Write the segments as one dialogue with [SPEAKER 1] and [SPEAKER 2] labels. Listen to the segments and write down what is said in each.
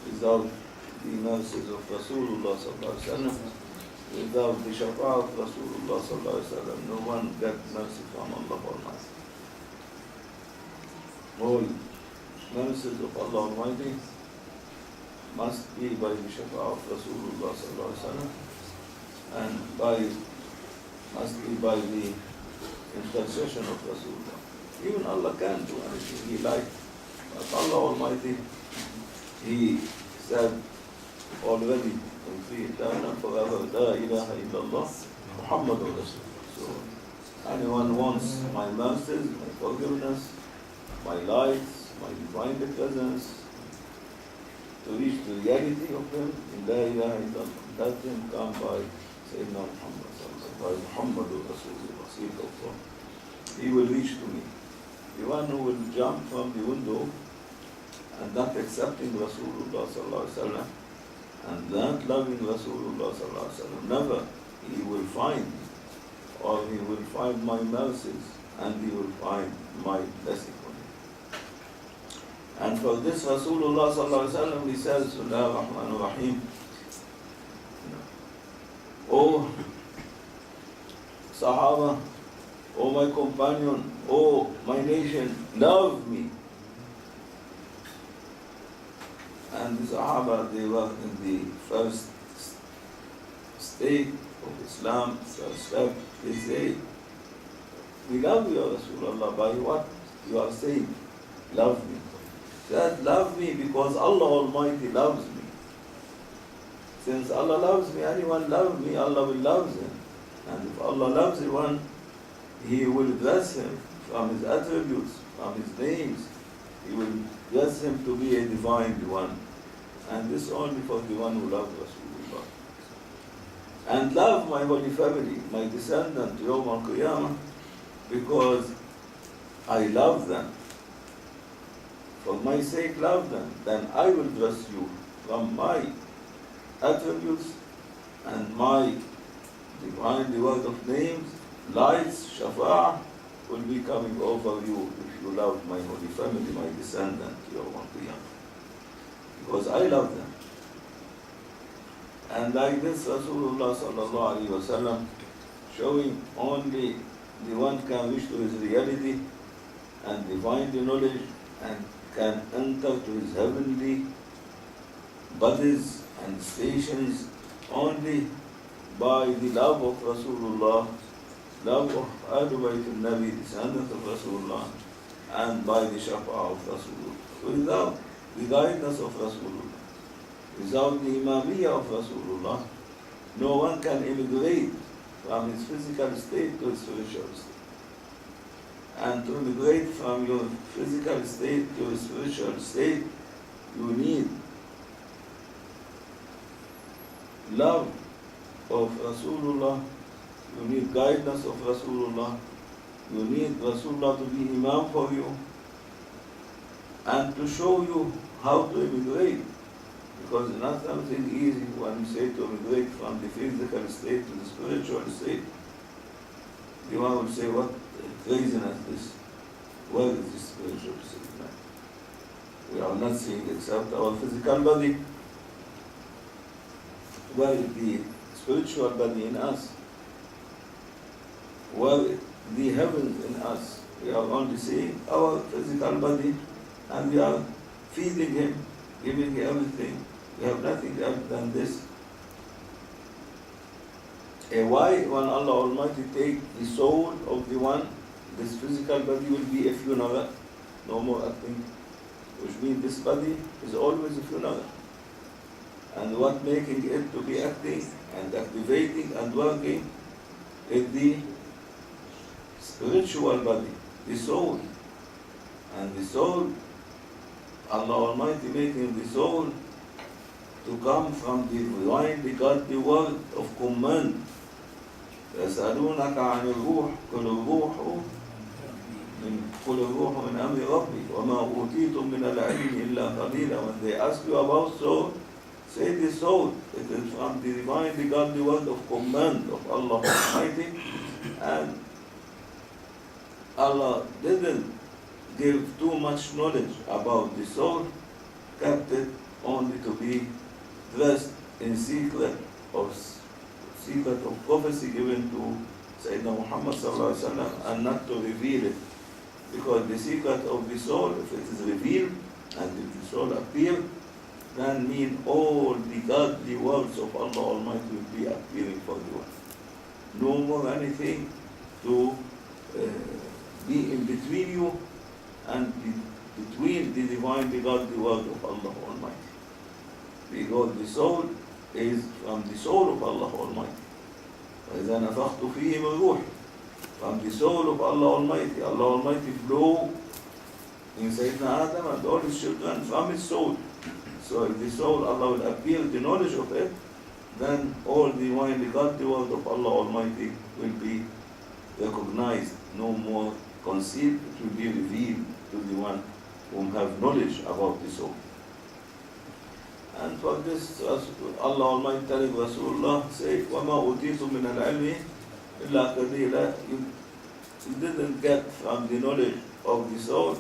[SPEAKER 1] without the mercies of Rasulullah sallallahu alaihi wasallam, without the shafa'ah of Rasulullah sallallahu alaihi wasallam, no one gets mercy from Allah Almighty. All mercies of Allah Almighty must be by the shafa'ah of Rasulullah sallallahu alaihi wasallam, and must be by the intercession of Rasulullah. Even Allah can do anything He likes, but Allah Almighty, He said already, forever, La ilaha illallah, Muhammadur Rasulullah. So anyone wants my mercies, my forgiveness, my lights, my divine presence, to reach the reality of Him in La ilaha illallah, let Him come by Sayyidina Muhammad, by Muhammadur Rasulullah, seek of God. He will reach to me. The one who will jump from the window and not accepting Rasulullah sallallahu alaihi wasallam and not loving Rasulullah sallallahu alaihi wasallam, never he will find, or he will find my mercies and he will find my blessing on him. And for this Rasulullah sallallahu alaihi wasallam, he says, Bismillahir Rahmanir Rahim, O Sahaba, O my companion, O my nation, love me. And the Sahaba, they were in the first state of Islam, first step. They say, we love you, Rasulullah, by what you are saying, love me. Said, love me because Allah Almighty loves me. Since Allah loves me, anyone loves me, Allah will love him. And if Allah loves one, He will bless him from His attributes, from His names. He will bless him to be a divine one. And this only for the one who loves Rasulullah. And love my holy family, my descendant, Yawm al-Qiyamah, because I love them. For my sake, love them. Then I will bless you from my attributes and my divine, the word of names, lights, shafa'ah, will be coming over you if you love my holy family, my descendant, Yawm al-Qiyamah. Because I love them. And like this, Rasulullah sallallahu alaihi wasallam, showing only the one can reach to his reality and divine the knowledge and can enter to his heavenly bodies and stations only by the love of Rasulullah, love of Ahlul Bayt al-Nabi, descendant of Rasulullah, and by the shafa'ah of Rasulullah. Without the guidance of Rasulullah, without the imamiyah of Rasulullah, no one can immigrate from his physical state to his spiritual state. And to immigrate from your physical state to your spiritual state, you need love of Rasulullah, you need guidance of Rasulullah, you need Rasulullah to be Imam for you, and to show you how to immigrate. Because it's not something easy when you say to immigrate from the physical state to the spiritual state. The one will say, what craziness this? Where is this spiritual state? We are not seeing except our physical body. Where is the spiritual body in us? Where is the heavens in us? We are only seeing our physical body and we are feeding him, giving him everything. We have nothing else than this. Why, when Allah Almighty take the soul of the one, this physical body will be a funeral, no more acting, which means this body is always a funeral. And what making it to be acting and activating and working is the spiritual body, the soul. And the soul, Allah Almighty making the soul to come from the divinely godly word of command. يسألونك عن الروح قل الروح من أمر ربي وما أوتيتم من العلم إلا قليلا. When they ask you about soul, say the soul. It is from the divinely godly word of command of Allah Almighty, and Allah didn't give too much knowledge about the soul, kept it only to be dressed in secret of prophecy given to Sayyidina Muhammad sallallahu alaihi wasallam, and not to reveal it. Because the secret of the soul, if it is revealed and if the soul appears, then mean all the godly words of Allah Almighty will be appearing for you. No more anything to be in between you and between the divine, the godly word of Allah Almighty. Because the soul is from the soul of Allah Almighty. وَإِذَا نَفَخْتُ فِيهِ مِنْ رُوحِ, from the soul of Allah Almighty. Allah Almighty blew in Sayyidina Adam and all his children from his soul. So if the soul, Allah will appear the knowledge of it, then all the divine, the godly word of Allah Almighty will be recognized, no more concealed, it will be revealed to the one whom have knowledge about the soul. And for this, Allah Almighty telling Rasulullah, say, وَمَا أُوتِيتُم مِّنَ الْعِلْمِ إِلَّا قَلِيلًا, you didn't get from the knowledge of the soul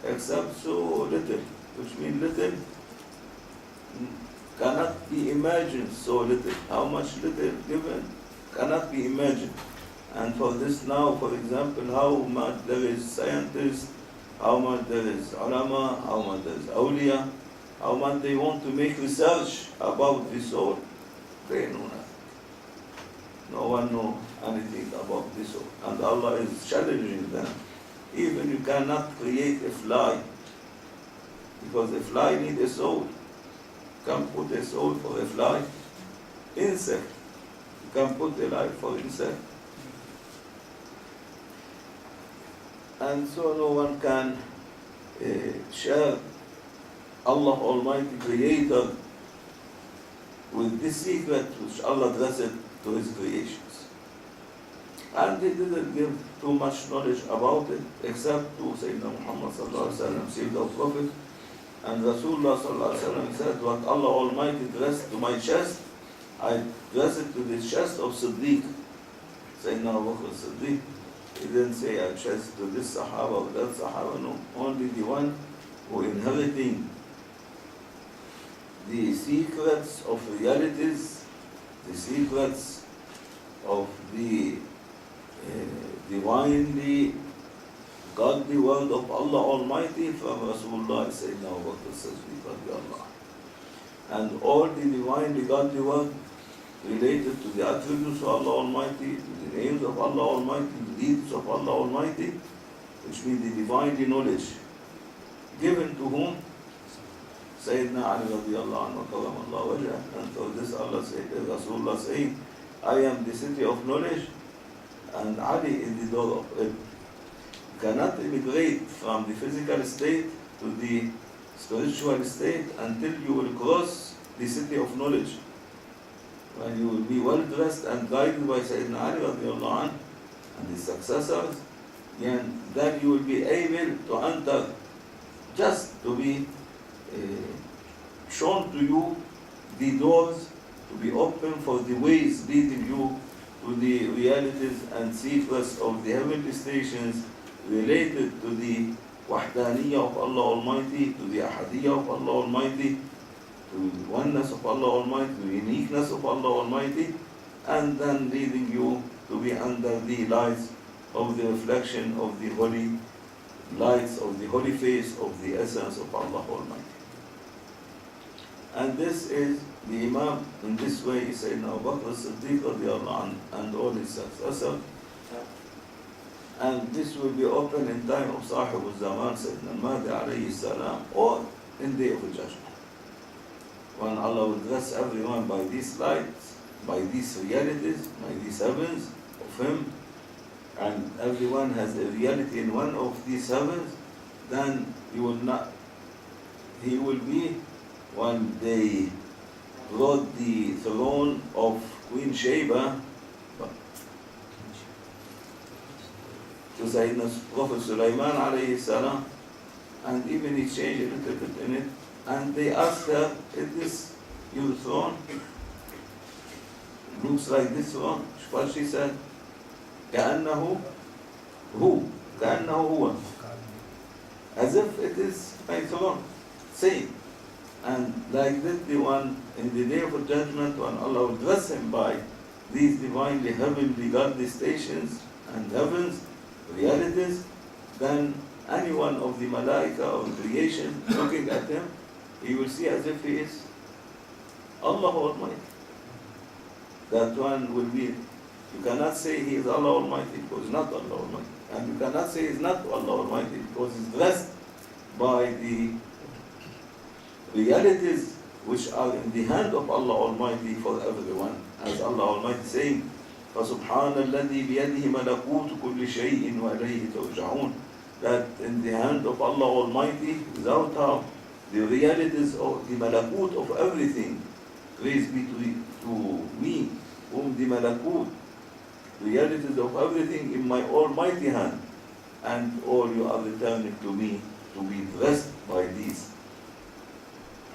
[SPEAKER 1] except so little, which means little cannot be imagined, so little. How much little given cannot be imagined. And for this now, for example, how much there is scientists, how much there is ulama, how much there is awliya, how much they want to make research about the soul, they know nothing. No one knows anything about the soul. And Allah is challenging them. Even you cannot create a fly, because a fly needs a soul. You can put a soul for a fly. Insect, you can put a life for insect. And so no one can share Allah Almighty Creator with this secret which Allah addressed to His creations. And He didn't give too much knowledge about it except to Sayyidina Muhammad sallallahu alaihi wasallam, Sayyidina Prophet. And Rasulullah sallallahu alaihi wasallam said, what Allah Almighty addressed to my chest, I address it to the chest of Siddiq, Sayyidina Abu Bakr Siddiq. He didn't say I address to this Sahaba or that Sahaba, no. Only the one who inheriting the secrets of realities, the secrets of the divinely godly word of Allah Almighty from Rasulullah Sayyidina Abu Bakr Siddiq radiallahu anhu. And all the divinely godly word related to the attributes of Allah Almighty, to the names of Allah Almighty, the deeds of Allah Almighty, which means the divinely knowledge given to whom? Sayyidina Ali radiallahu anhu, karamallahu wajhah. And for this Allah said, Rasulullah saying, I am the city of knowledge and Ali is the door of it. You cannot immigrate from the physical state to the spiritual state until you will cross the city of knowledge. When you will be well dressed and guided by Sayyidina Ali radiallahu anhu and his successors, then you will be able to enter, just to be shown to you the doors to be open for the ways leading you to the realities and secrets of the heavenly stations related to the wahdaniyah of Allah Almighty, to the ahadiyah of Allah Almighty, to the oneness of Allah Almighty, to the uniqueness of Allah Almighty, and then leading you to be under the lights of the reflection of the holy lights of the holy face of the essence of Allah Almighty. And this is the Imam, in this way, Sayyidina Abu Bakr Siddiq radiallahu anhu and all his successors. And this will be open in time of Sahib al-Zaman, Sayyidina al-Mahdi alayhi salam, or in Day of Judgment. When Allah will dress everyone by these lights, by these realities, by these heavens of Him, and everyone has a reality in one of these heavens, then he will be, when they brought the throne of Queen Shaybah to Sayyidina Prophet Sulaiman alayhi salam, and even he changed a little bit in it, and they asked her, is this your throne? Looks like this throne. What she said? كأنه هو, as if it is my throne. Same. And like that, the one in the day of judgment, when Allah will dress him by these divinely heavenly godly stations and heavens, realities, then any one of the malaika or creation looking at him, he will see as if he is Allah Almighty. That one will be, you cannot say he is Allah Almighty because he's not Allah Almighty. And you cannot say he's not Allah Almighty because he's dressed by the realities which are in the hand of Allah Almighty for everyone. As Allah Almighty saying, فَسُبْحَانَ الَّذِي بِيَدِهِ مَلَكُوتُ كُلِّ شَيْءٍ وَإِلَيْهِ تُرْجَعُونَ. That in the hand of Allah Almighty, without how the realities of the malakut of everything, praise be to me, whom the malakut, realities of everything in my almighty hand, and all you are returning to me to be dressed by these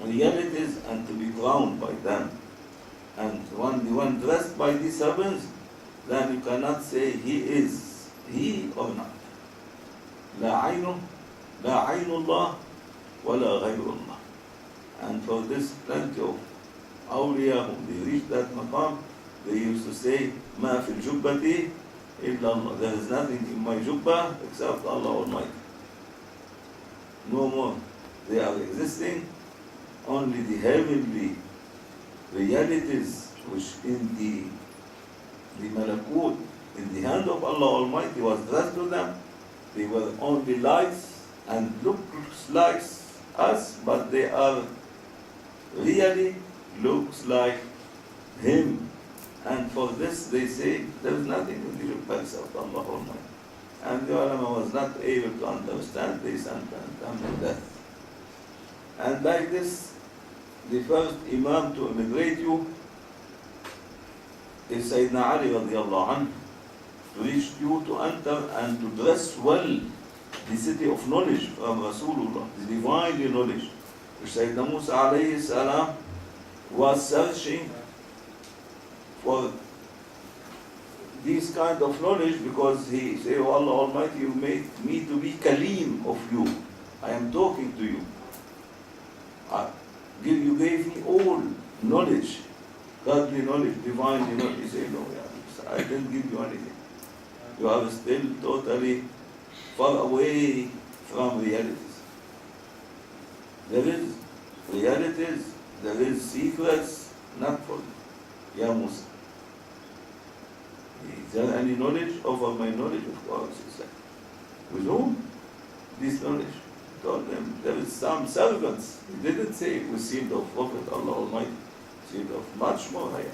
[SPEAKER 1] realities and to be crowned by them. And when the one dressed by these servants, then you cannot say he is he or not. لا عين لا عين الله ولا غير الله. And for this, plenty of awliya, whom they reach that maqam, they used to say, ما في الجبة إلا الله. There is nothing in my jubbah except Allah Almighty. No more. They are existing. Only the heavenly realities which in the malakut, in the hand of Allah Almighty was dressed to them. They were only lights and looks like us, but they are really looks like Him. And for this they say there is nothing in the jubbah except Allah Almighty. And the ulama was not able to understand this and that. And like this, the first Imam to immigrate you is Sayyidina Ali radiallahu anhu, to reach you to enter and to dress well the city of knowledge from Rasulullah, the divine knowledge, which Sayyidina Musa alayhi salam was searching for this kind of knowledge, because he said, oh Allah Almighty, you made me to be Kaleem of you. I am talking to you. You gave me all knowledge, godly knowledge, divine knowledge. He said, no, I didn't give you anything. You are still totally far away from realities. There is realities, there is secrets, not for you. Ya Musa. Is there any knowledge over my knowledge? Of course, he said. With whom? This knowledge. He told them, there is some servants. He didn't say it was seed of Prophet Allah Almighty, seed of much more higher.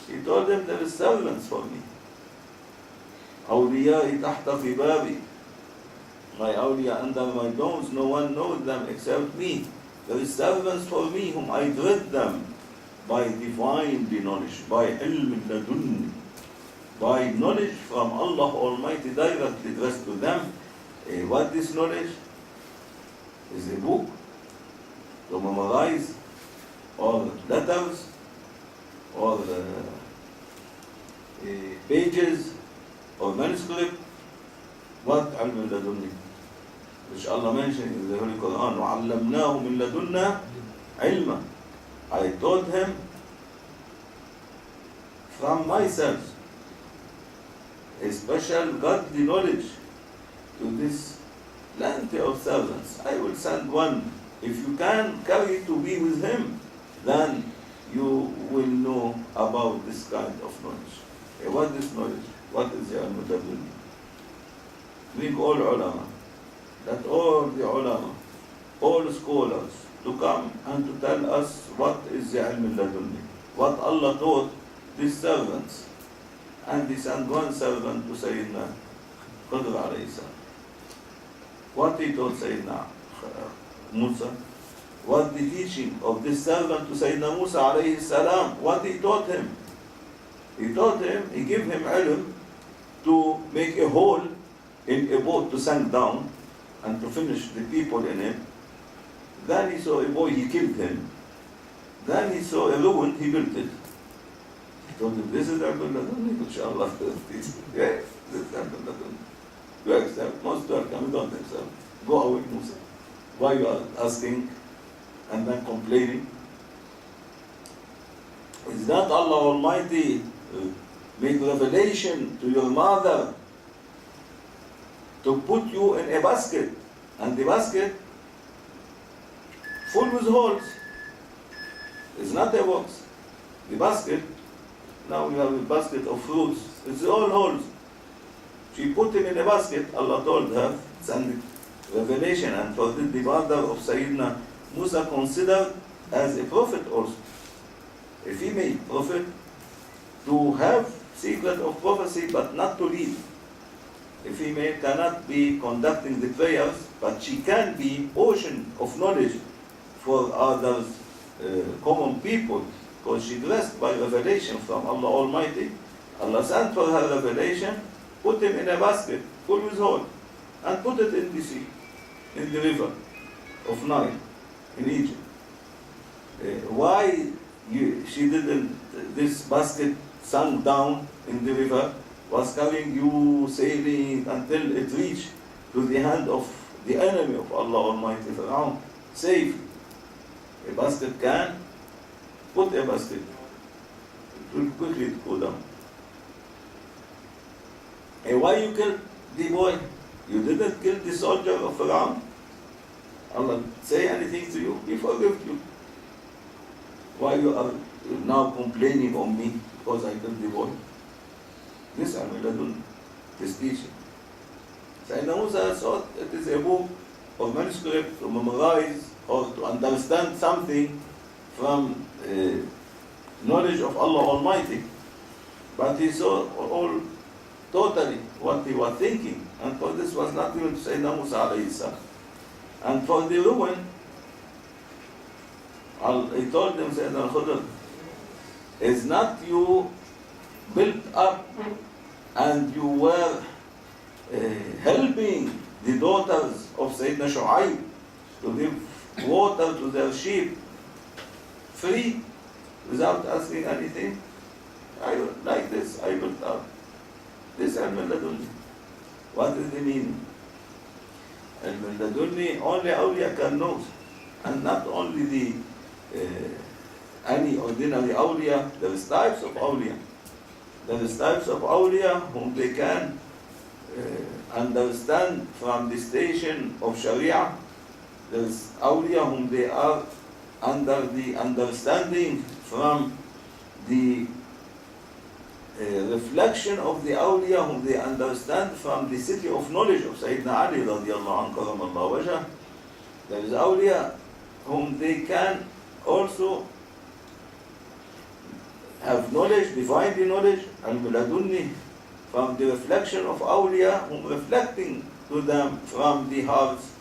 [SPEAKER 1] He told them, there is servants for me. أوليائي تحت ضبابي. My awliya under my domes, no one knows them except me. There is servants for me whom I dread them by divine knowledge, by ilm ladunni, by knowledge from Allah Almighty directly addressed to them. What this knowledge? Is a book to memorize, or letters, or pages, or manuscript. What ilm ladunni? Which Allah mentioned in the Holy Quran, وَعَلَّمْنَاهُ مِن لَدُنَّا عِلْمًا. I taught him from myself a special godly knowledge to this plenty of servants. I will send one. If you can carry to be with him, then you will know about this kind of knowledge. What is this knowledge? What is the al-mutadun? Bring all ulama, that all the ulama, all scholars, to come and to tell us what is the ilm al-ladunni, what Allah taught these servants. And he sent one servant to Sayyidina Khidr alayhi salam. What he taught Sayyidina Musa, what the teaching of this servant to Sayyidina Musa alayhi salam, what he taught him. He taught him, he gave him ilm to make a hole in a boat to sink down and to finish the people in it. Then he saw a boy, he killed him. Then he saw a ruin, he built it. He told him, this is Abdullah, inshallah. Yes, this is Abdullah. You accept, most welcome, you don't accept. Go away, Musa. Why you are asking and then complaining? Is that Allah Almighty made revelation to your mother to put you in a basket, and the basket full with holes? It's not a box. The basket, now we have a basket of fruits, it's all holes. She put him in a basket, Allah told her, send revelation, and for this the mother of Sayyidina Musa considered as a prophet also, a female prophet, to have secret of prophecy but not to lead. A female cannot be conducting the prayers, but she can be ocean of knowledge for others, common people, because she blessed by revelation from Allah Almighty. Allah sent for her revelation, put him in a basket full with holes, and put it in the sea, in the river of Nile, in Egypt. Why she didn't, this basket sunk down in the river, was carrying you sailing until it reached to the hand of the enemy of Allah Almighty, Fir'aun, safe. A basket can put a basket, it will quickly go down. And why you killed the boy? You didn't kill the soldier of Fir'aun. Allah say anything to you, He forgive you. Why you are now complaining on me because I killed the boy? This Amiladun, this teaching. Sayyidina Musa thought it is a book or manuscript to memorize or to understand something from knowledge of Allah Almighty. But he saw all totally what he was thinking, and for this was not given to Sayyidina Musa alayhi salam. And for the ruin, he told them, Sayyidina Khudr, is not you built up and you were helping the daughters of Sayyidina Shu'aib to give water to their sheep free without asking anything? Like this, I built up. This ilm ladunni. What is the meaning? Ilm ladunni, only awliya can know, and not only the any ordinary awliya. There is types of awliya. There is types of awliya whom they can understand from the station of Sharia. There is awliya whom they are under the understanding from the reflection of the awliya whom they understand from the city of knowledge of Sayyidina Ali radiallahu anhu karamallahu wajhah. There is awliya whom they can also have knowledge, divine knowledge, and ladunni, from the reflection of awliya whom reflecting to them from the hearts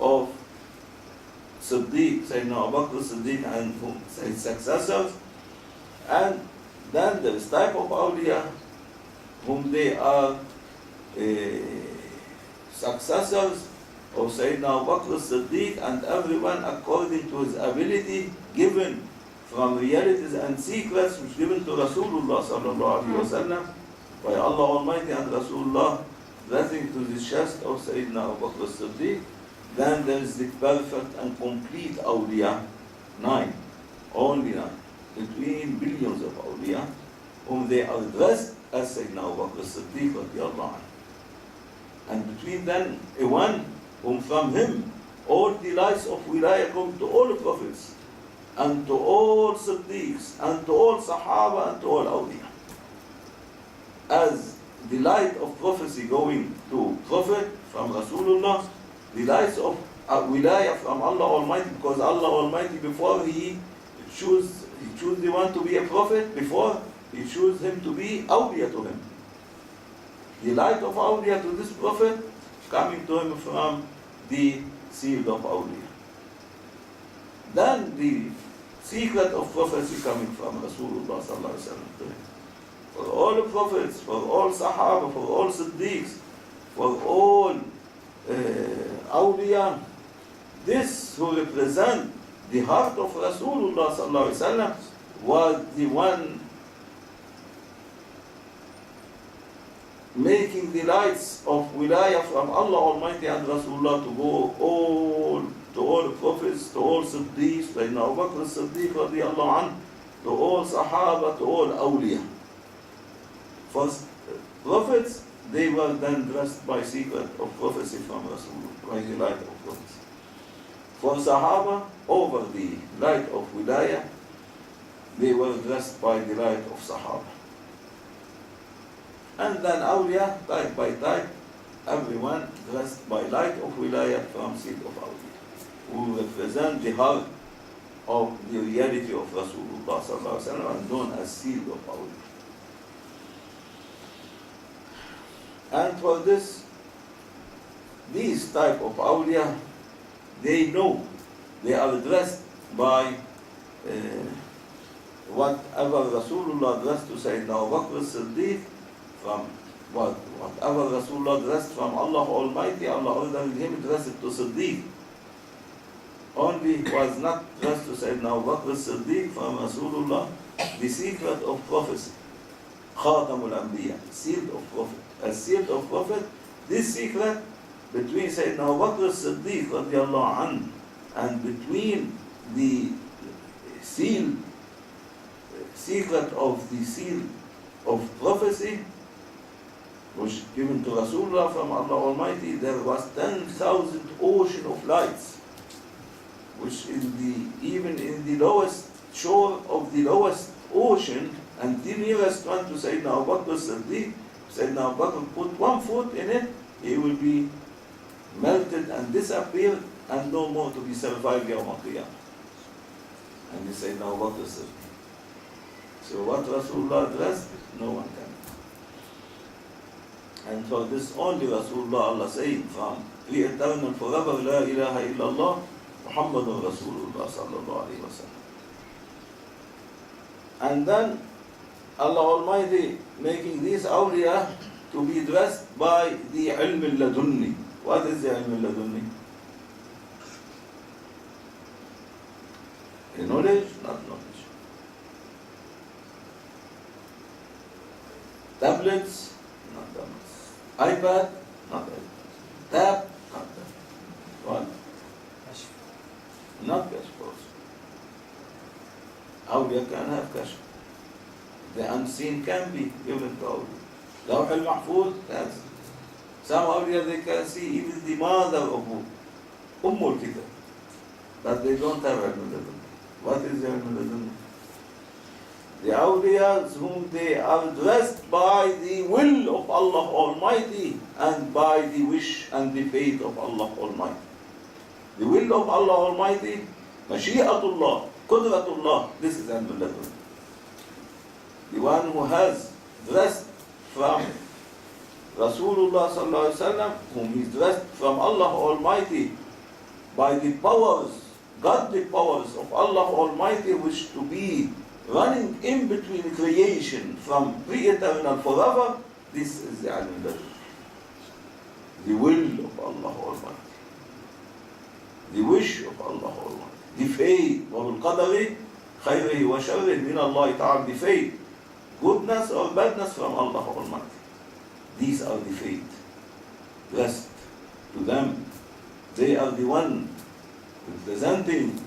[SPEAKER 1] of Siddiq, Sayyidina Abu Bakr Siddiq and his successors. And then there is type of awliya whom they are successors of Sayyidina Abu Bakr Siddiq, and everyone according to his ability given from realities and secrets which given to Rasulullah sallallahu alaihi wasallam by Allah Almighty and Rasulullah, blessing to the chest of Sayyidina Abu Bakr Siddiq. Then there is the perfect and complete awliya, 9, only 9, between billions of awliya, whom they are dressed as Sayyidina Abu Bakr Siddiq radiallahu anhu. And between them, a one whom from him all the lights of wilayah come to all prophets, and to all Siddiqs, and to all Sahaba, and to all awliya. As the light of prophecy going to Prophet from Rasulullah, the lights of wilayah from Allah Almighty, because Allah Almighty, before He choose the one to be a prophet, before He choose him to be awliya to him. The light of awliya to this prophet coming to him from the seal of awliya. Then the secret of prophecy coming from Rasulullah sallallahu alaihi wasallam to him. For all prophets, for all Sahaba, for all Siddiqs, for all awliya, this who represent the heart of Rasulullah sallallahu alaihi wasallam was the one making the lights of wilayah from Allah Almighty and Rasulullah to go all to all prophets, to all Siddiqs, Sayyidina Abu Bakr as-Siddiq radiallahu anhu, to all Sahaba, to all Awliya. First prophets, they were then dressed by secret of prophecy from Rasulullah, by the light of prophecy. For Sahaba, over the light of Wilayah, they were dressed by the light of Sahaba. And then Awliya, type by type, everyone dressed by light of Wilayah from seed of Awliya, who represent the heart of the reality of Rasulullah sallallahu alaihi wasallam and known as seed of Awliya. And for this, these type of Awliya, they know they are dressed by whatever Rasulullah dressed to Sayyidina Abu Bakr as-Siddiq, from whatever Rasulullah dressed from Allah Almighty, Allah ordered him dressed to Siddiq. Only was not dressed to Sayyidina Abu Bakr as-Siddiq from Rasulullah, the secret of prophecy, Khatamul Anbiya, sealed of prophet. As sealed of prophet, this secret between Sayyidina Abu Bakr as-Siddiq radiallahu anhu and between the secret of the seal of prophecy was given to Rasulullah from Allah Almighty, there was 10,000 ocean of lights, which even in the lowest shore of the lowest ocean, and the nearest one to Sayyidina Abu Bakr as-Siddiq, Sayyidina Abu Bakr put one foot in it, he will be melted and disappear and no more to be survived Yawm al-Qiyamah. And he said, now what is it? So what Rasulullah dressed, no one can. And for this only Rasulullah, Allah saying from pre-eternal forever, La ilaha illallah, Muhammadun Rasulullah sallallahu alayhi wa sallam. And then Allah Almighty making these awliya to be dressed by the ilm al-ladunni. What is the ilm al-ladunni? Knowledge, not knowledge. Tablets, not tablets. iPad, not iPad. Tab, not tab. What? Not kashf also. Awliya can have kashf. The unseen can be given to awliya. Lawh al-Mahfuz, that's some awliya they can see even the mother of Ummul Kitab, but they don't have ilm al-ladunni. What is the ilm al-ladunni? The awliyas whom they are dressed by the will of Allah Almighty and by the wish and the faith of Allah Almighty. The will of Allah Almighty, Mashi'atullah, Qudratullah, this is ilm al-ladunni. The one who has dressed from Rasulullah sallallahu alaihi wasallam, whom is dressed from Allah Almighty by the powers, godly powers of Allah Almighty, which to be running in between creation from pre-eternal forever, this is the ilm al-ladunni. The will of Allah Almighty, the wish of Allah Almighty, the faith, وَالْقَدَرِ خَيْرِهِ وَشَرِّهِ مِنَ اللَّهِ تَعَالَى, the faith, goodness or badness from Allah Almighty. These are the faith. Blessed to them. They are the one representing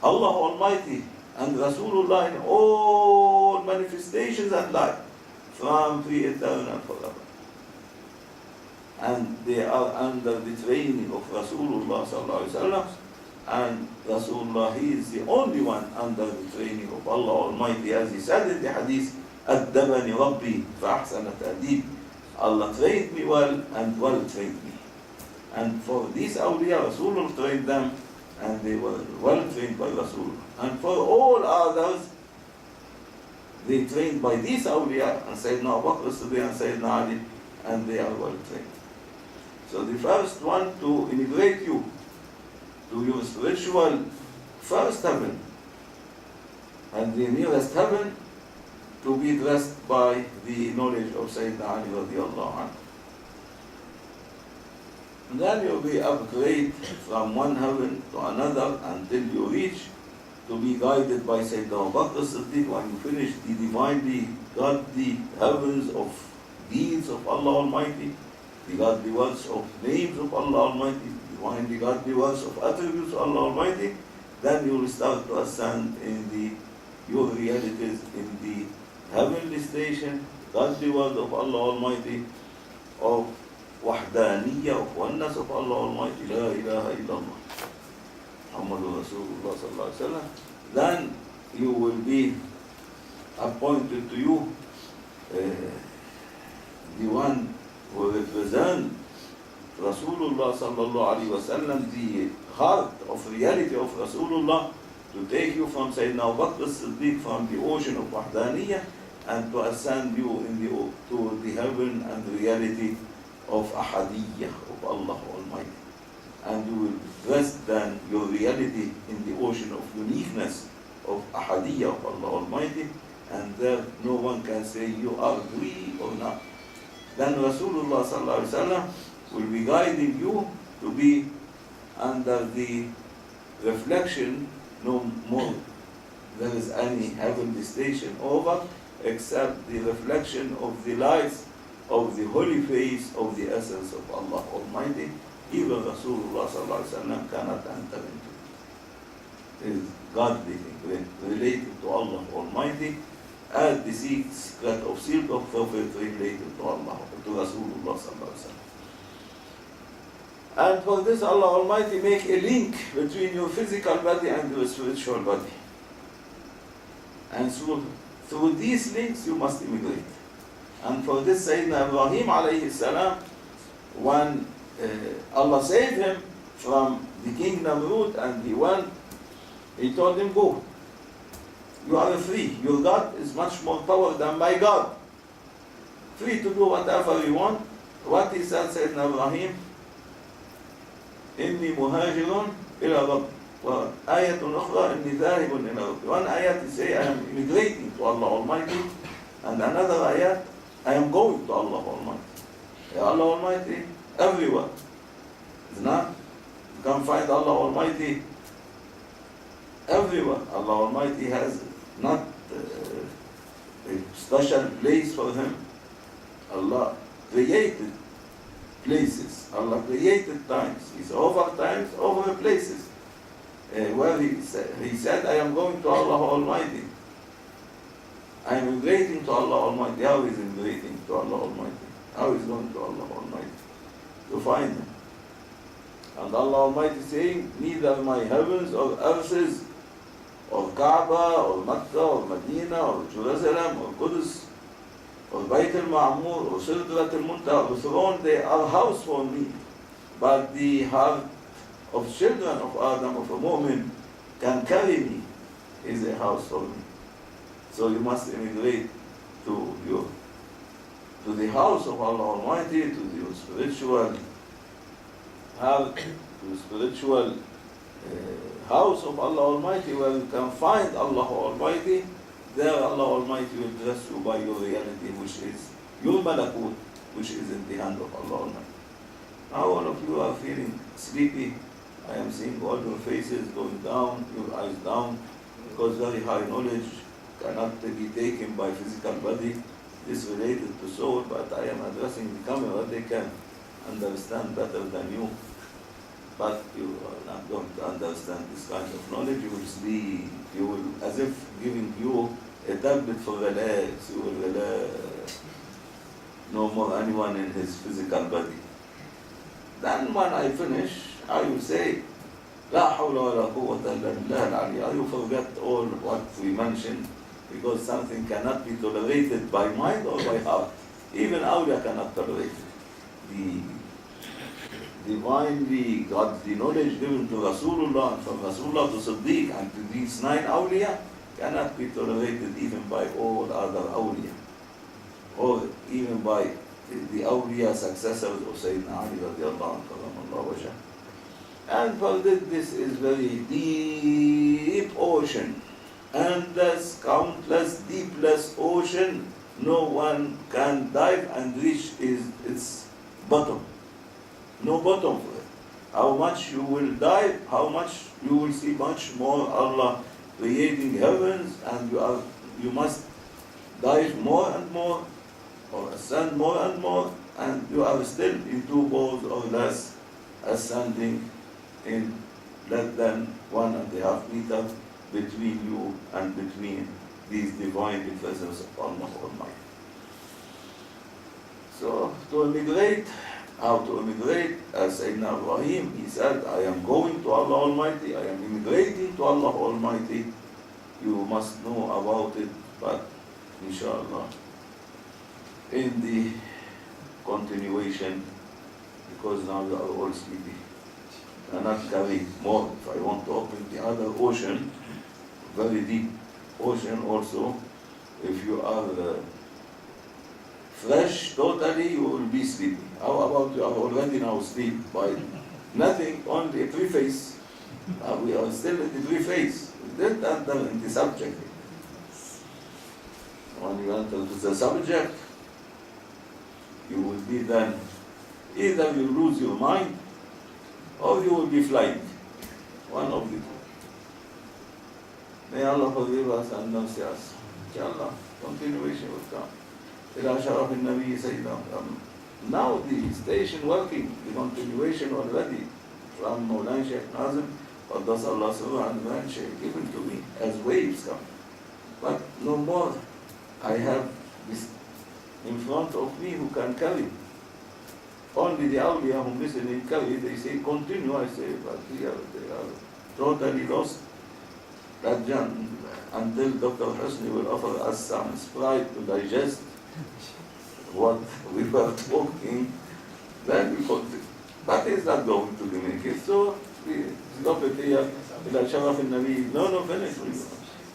[SPEAKER 1] Allah Almighty and Rasulullah in all manifestations and life from pre-eternal forever. And they are under the training of Rasulullah sallallahu alaihi wasallam, and Rasulullah, he is the only one under the training of Allah Almighty, as he said in the hadith, أَدَّبَنِ رَبِّي فَأَحْسَنَ تَأْدِيبِ. Allah trained me well and well trained me. And for these awliya, Rasulullah trained them and they were well trained by Rasulullah. And for all others, they trained by these awliya, and Sayyidina Abu Bakr as-Siddiq and Sayyidina Ali, and they are well trained. So the first one to integrate you to your spiritual first heaven and the nearest heaven, to be dressed by the knowledge of Sayyidina Ali radiallahu anhu. And then you'll be upgraded from one heaven to another until you reach to be guided by Sayyidina Abu Bakr as-Siddiq when you finish the divinely godly heavens of deeds of Allah Almighty, the godly words of names of Allah Almighty, divinely godly words of attributes of Allah Almighty, then you will start to ascend in your realities in the heavenly station, godly word of Allah Almighty, of wahdaniyya, of oneness of Allah Almighty, la ilaha illallah, Muhammadur Rasulullah sallallahu alaihi wasallam. Then you will be appointed to you the one who represent Rasulullah sallallahu alaihi wasallam, the heart of reality of Rasulullah, to take you from Sayyidina Abu Bakr as-Siddiq from the ocean of Wahdaniyah and to ascend you to the heaven and the reality of Ahadiyyah of Allah Almighty. And you will rest then your reality in the ocean of uniqueness of Ahadiyyah of Allah Almighty, and there no one can say you are we or not. Then Rasulullah sallallahu alaihi wasallam will be guiding you to be under the reflection. No more there is any heavenly station over except the reflection of the lights of the holy face of the essence of Allah Almighty. Even Rasulullah sallallahu alaihi wasallam cannot enter into it. It is godly thing related to Allah Almighty, as the secret of seal of prophet related to Allah, to Rasulullah sallallahu alaihi wasallam. And for this, Allah Almighty make a link between your physical body and your spiritual body. And so, through these links, you must immigrate. And for this, Sayyidina Ibrahim alayhi salam, when Allah saved him from the king Namrud and he went, he told him, go. You are free. Your God is much more powerful than my God. Free to do whatever you want. What he said, Sayyidina Ibrahim, إني مهاجر إلى رب. وآية أخرى إني ذاهب إلى رب. One ayat is say I am immigrating to Allah Almighty, and another ayat I am going to Allah Almighty. Allah Almighty everywhere. It's not, you can find Allah Almighty everywhere. Allah Almighty has not a special place for him. Allah created places. Allah created times. He's over times, over places. Where he said, I am going to Allah Almighty. I am migrating to Allah Almighty. How is he migrating to Allah Almighty? How is he going to Allah Almighty? To find him. And Allah Almighty saying, neither my heavens or earths, or Kaaba, or Mecca, or Medina, or Jerusalem, or Qudus, or Bayt al-Ma'mur, or Sidrat al-Muntaha, or throne, they are house for me. But the heart of children of Adam, of a mu'min, can carry me, is a house for me. So you must immigrate to the house of Allah Almighty, to your spiritual heart, to the spiritual house of Allah Almighty, where you can find Allah Almighty. There Allah Almighty will bless you by your reality, which is your malakut, which is in the hand of Allah Almighty. Now all of you are feeling sleepy. I am seeing all your faces going down, your eyes down, because very high knowledge cannot be taken by physical body. This is related to soul, but I am addressing the camera. They can understand better than you. But you are not going to understand this kind of knowledge. You will sleep. You will, as if giving you a tablet for relax. You will relax. No more anyone in his physical body. Then when I finish, I will say, لا حول ولا قوة إلا بالله العلي. You forget all what we mentioned, because something cannot be tolerated by mind or by heart. Even awliya cannot tolerate it. The divinely godly knowledge given to Rasulullah and from Rasulullah to Siddiq and to these 9 awliya cannot be tolerated even by all other awliya, or even by the awliya successors of Sayyidina Ali radiallahu anhu. And for this is very deep ocean, endless, countless, deepless ocean. No one can dive and reach its bottom. No bottom for it. How much you will dive, how much you will see much more Allah creating heavens, and you must dive more and more, or ascend more and more, and you are still in 2 balls or less, standing in less than 1.5 meters between you and between these divine presence of Allah Almighty. So to immigrate, how to immigrate, as Sayyidina Ibrahim, he said, I am going to Allah Almighty, I am immigrating to Allah Almighty. You must know about it, but inshallah, in the continuation, because now you are all sleepy, I cannot carry more. If I want to open the other ocean, very deep ocean also, if you are fresh totally, you will be sleepy. How about you are already now asleep by nothing, only a preface. We are still in the preface. We didn't enter in the subject. When you enter to the subject, you will be then, either you lose your mind, or you will be flying. One of the two. May Allah forgive us and mercy us. Inshallah, continuation will come. إلى شرف النبي سيدنا محمد. Now the station working, the continuation already from Mawlana Shaykh Nazim, قدس الله سره and Adnan Shaykh given to me as waves come. But no more. I have this in front of me who can carry. Only the awliya who listen in carry, they say continue, I say, but they are totally lost. That until Dr. Husni will offer us some Sprite to digest what we were talking, then we continue. But it's not going to communicate. So we stop it here. إلى شرف النبي. No, finish.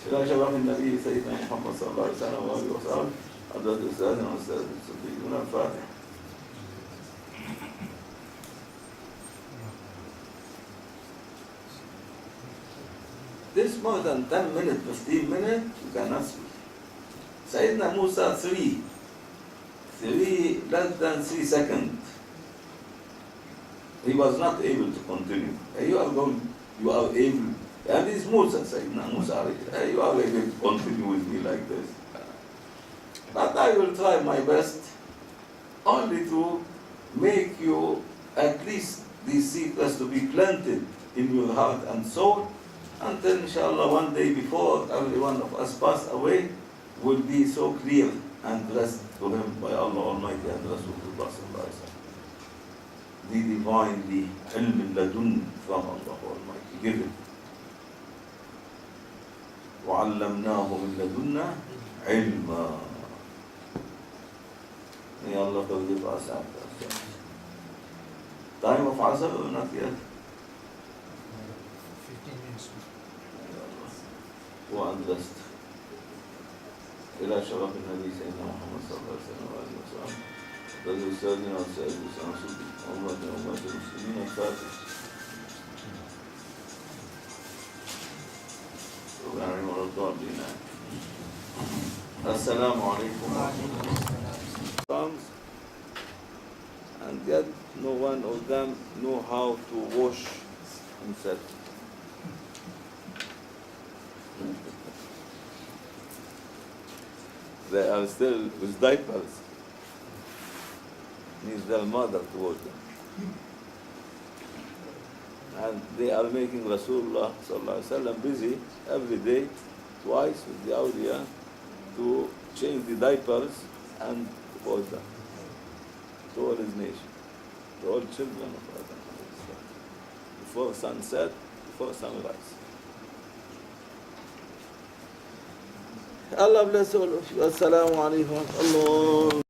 [SPEAKER 1] إلى شرف النبي سيدنا محمد صلى الله عليه وسلم وآله وصحبه. حضرة أستاذنا وأستاذ الصديقون الفاتح. This more than 10 minutes, 15 minutes, you cannot speak. Sayyidina Musa, less than 3 seconds. He was not able to continue. You are able, and it's Musa, Sayyidina Musa, you are able to continue with me like this. But I will try my best only to make you at least these secrets to be planted in your heart and soul, until inshallah one day before every one of us pass away will be so clear and blessed to him by Allah Almighty and Rasulullah sallallahu alaihi wasallam. The divinely ilm ladun from Allah Almighty given. وَعَلَّمْنَاهُ مِن لَدُنَّا عِلْمًا. May Allah forgive us after us. Time of Asr or not yet?
[SPEAKER 2] 15 minutes.
[SPEAKER 1] Go and rest. إلى شرف النبي سيدنا محمد صلى الله عليه وسلم وآله وسلم. الذي أستاذنا والسيد وسنصد أمة المسلمين الفاتح. وبعلم الضالين. السلام عليكم ورحمة الله. And yet no one of them know how to wash himself. They are still with diapers. Needs their mother to wash them. And they are making Rasulullah sallallahu alaihi wasallam busy every day, twice with the awliya, to change the diapers and wash them to all his nation, to all children of Adnan. Before sunset, before sunrise. Allah bless all of you. Assalamu alaikum. Allah.